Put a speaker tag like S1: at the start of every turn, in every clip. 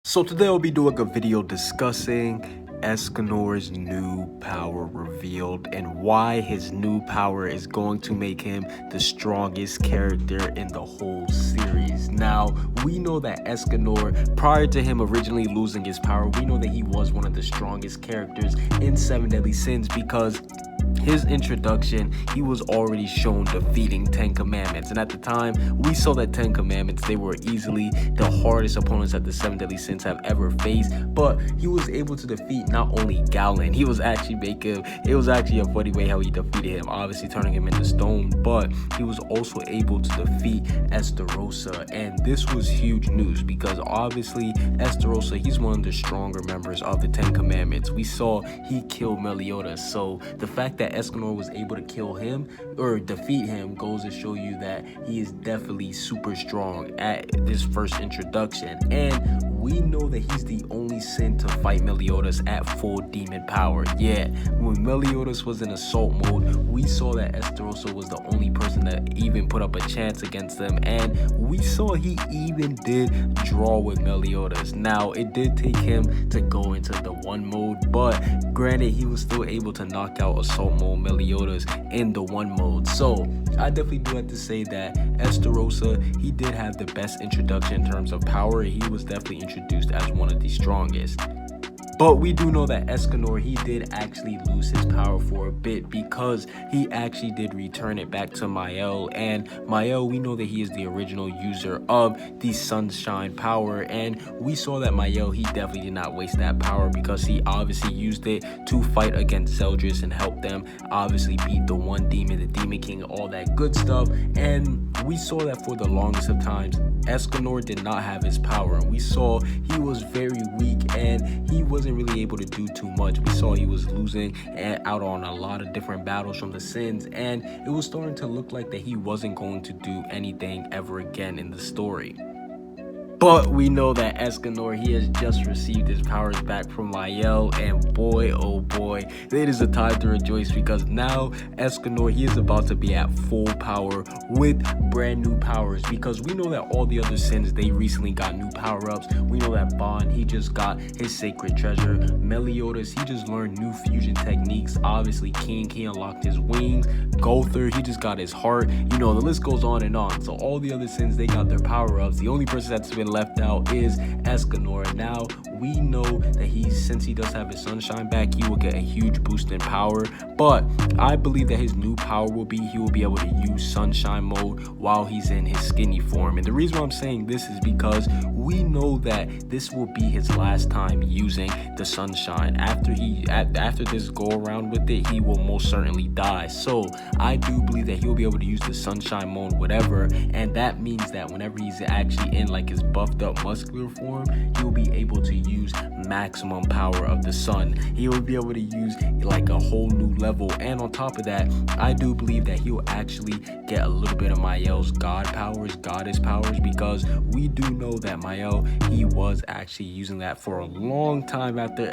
S1: So today I'll be doing a video discussing Escanor's new power revealed and why his new power is going to make him the strongest character in the whole series. Now, we know that Escanor, prior to him originally losing his power, we know that he was one of the strongest characters in Seven Deadly Sins because his introduction, he was already shown defeating 10 Commandments. And at the time, we saw that 10 Commandments, they were easily the hardest opponents that the Seven Deadly Sins have ever faced. But he was able to defeat not only Galen, it was actually a funny way how he defeated him, obviously turning him into stone, but he was also able to defeat Estarossa. And this was huge news because obviously Estarossa, he's one of the stronger members of the 10 Commandments. We saw he killed Meliodas, so the fact that Escanor was able to kill him or defeat him goes to show you that he is definitely super strong at this first introduction. And we know that he's the only sin to fight Meliodas at full demon power. Yeah, when Meliodas was in assault mode, we saw that Estarossa was the only person that even put up a chance against them, and we saw he even did draw with Meliodas. Now, it did take him to go into the one mode, but granted, he was still able to knock out assault mode Meliodas in the one mode. So I definitely do have to say that Estarossa, he did have the best introduction in terms of power. He was definitely introduced as one of the strongest. But we do know that Escanor, he did actually lose his power for a bit because he actually did return it back to Mael. And Mael, we know that he is the original user of the Sunshine power. And we saw that Mael, he definitely did not waste that power because he obviously used it to fight against Zeldris and help them obviously beat the one demon, the Demon King, all that good stuff. And we saw that for the longest of times, Escanor did not have his power. And we saw he was very weak and he wasn't really able to do too much. We saw he was losing out on a lot of different battles from the Sins, and it was starting to look like that he wasn't going to do anything ever again in the story. But we know that Escanor, he has just received his powers back from Mael, and boy, oh boy, it is a time to rejoice because now Escanor, he is about to be at full power with brand new powers, because we know that all the other Sins, they recently got new power-ups. We know that Bond, he just got his sacred treasure. Meliodas, he just learned new fusion techniques. Obviously King, he unlocked his wings. Gother, he just got his heart. You know, the list goes on and on. So all the other Sins, they got their power-ups. The only person that's been left out is Escanor. Now we know that since he does have his sunshine back, he will get a huge boost in power. But I believe that his new power will be he will be able to use sunshine mode while he's in his skinny form. And the reason why I'm saying this is because we know that this will be his last time using the sunshine. After this go around with it, he will most certainly die. So I do believe that he will be able to use the sunshine mode, whatever, and that means that whenever he's actually in like his buffed up muscular form, he will be able to use maximum power of the sun. He will be able to use like a whole new level, and on top of that, I do believe that he will actually get a little bit of Mael's goddess powers, because we do know that Mael, he was actually using that for a long time after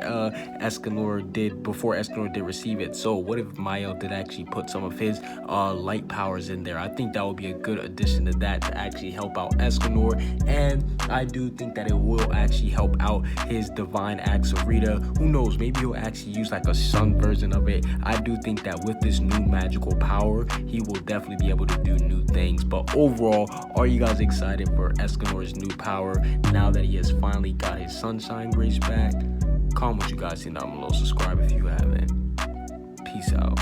S1: before Escanor did receive it. So what if Mael did actually put some of his light powers in there? I think that would be a good addition to that to actually help out Escanor, and I do think that it will actually help out his divine axe of Rita. Who knows, maybe he'll actually use like a sun version of it. I do think that with this new magical power, he will definitely be able to do new things. But overall, are you guys excited for Escanor's new power now that he has finally got his sunshine grace back? Comment what you guys think down below. Subscribe if you haven't. Peace out.